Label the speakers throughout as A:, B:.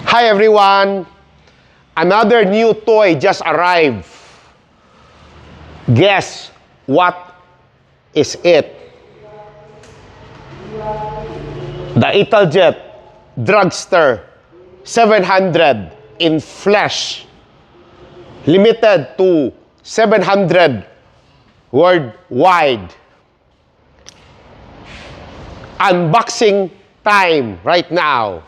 A: Hi everyone! Another new toy just arrived. Guess what is it? The ITALJET DRAGSTER 700 in flesh. Limited to 700 worldwide. Unboxing time right now.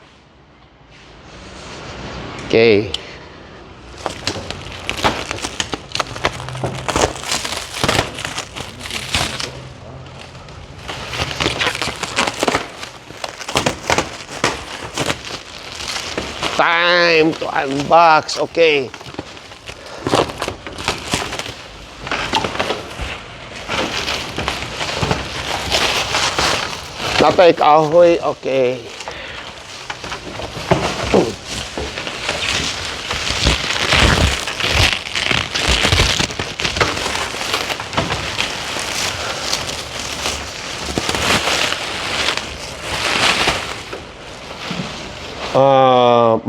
A: Okay. Time to unbox. Okay. Natay kahoy. Okay.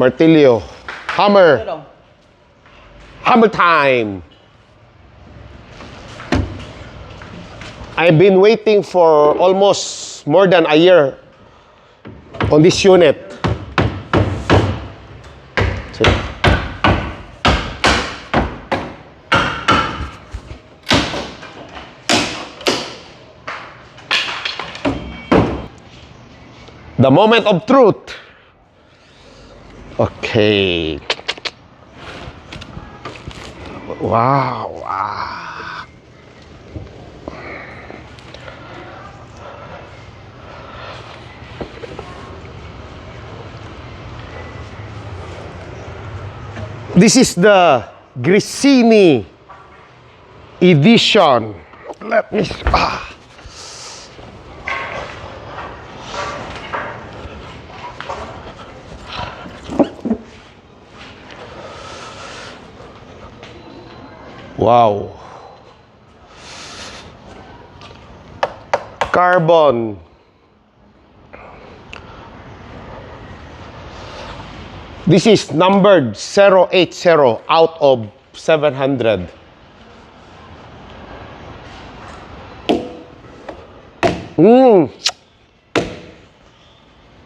A: Martilyo. Hammer. Hammer time. I've been waiting for almost more than a year on this unit. See? The moment of truth. Okay. Wow. This is the GRESSINI edition. Let me Wow. Carbon. This is numbered 080 out of 700.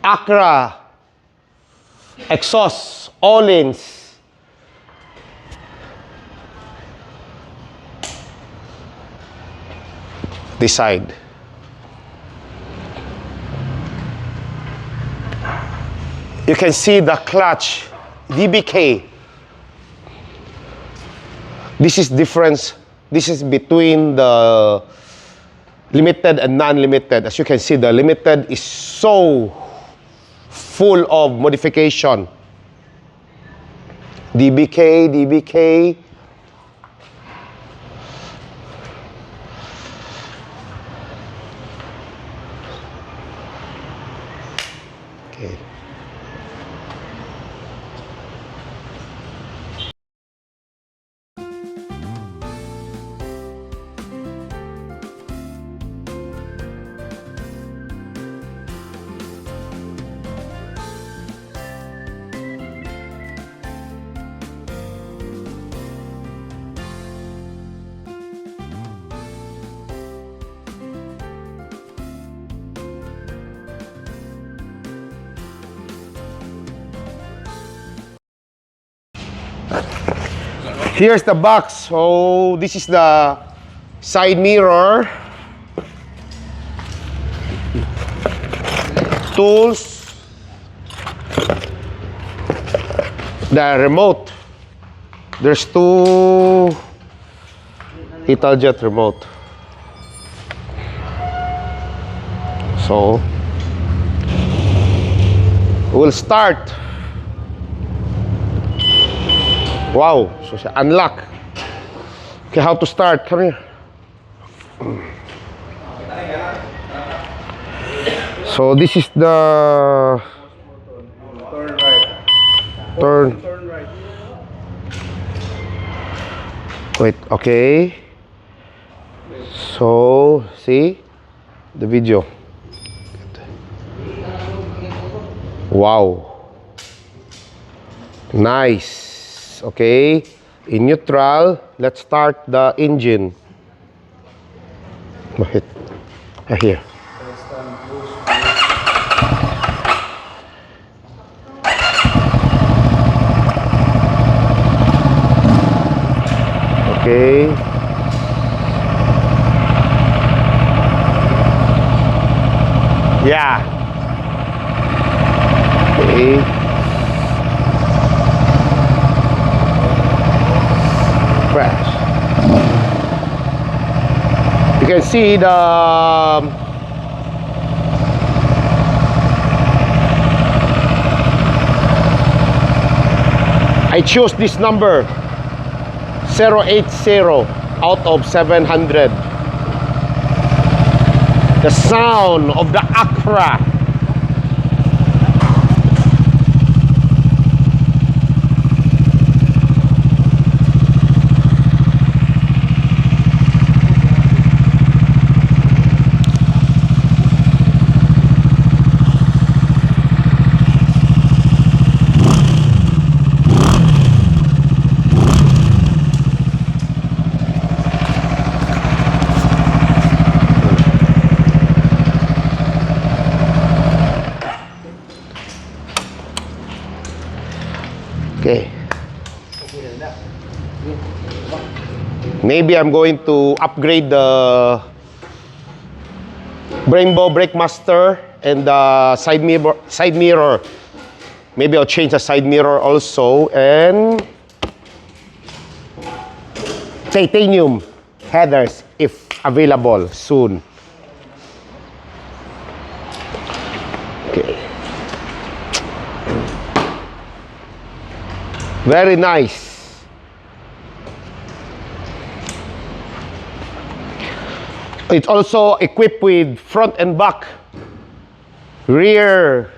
A: Accra. Exhaust. All-ins. This side. You can see the clutch, DBK. This is difference. This is between the limited and non-limited. As you can see, the limited is so full of modification. DBK. Okay. Here's the box. So this is the side mirror, tools, the remote. There's two ITALJET remote. So we'll start. Wow, so unlock. Okay, how to start? Come here. So this is the turn right. Turn right. Wait, okay. So see the video. Wow. Nice. Okay. In neutral, let's start the engine. Bakit? Here. Okay. Yeah. Okay. Crash. You can see the I choose this number 080 out of 700. The sound of the Accra. Okay. Maybe I'm going to upgrade the Rainbow Brake Master and the side mirror. Maybe I'll change the side mirror also, and titanium headers if available soon. Okay. Very nice. It's also equipped with front and back rear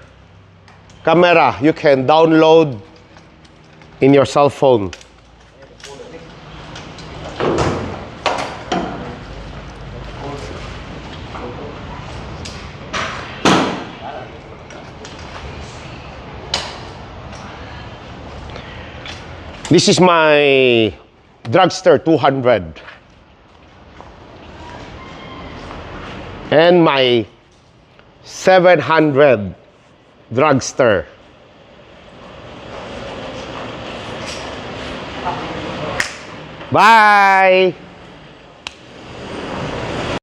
A: camera. You can download in your cell phone. This is my Dragster 200 and my 700 Dragster. Bye!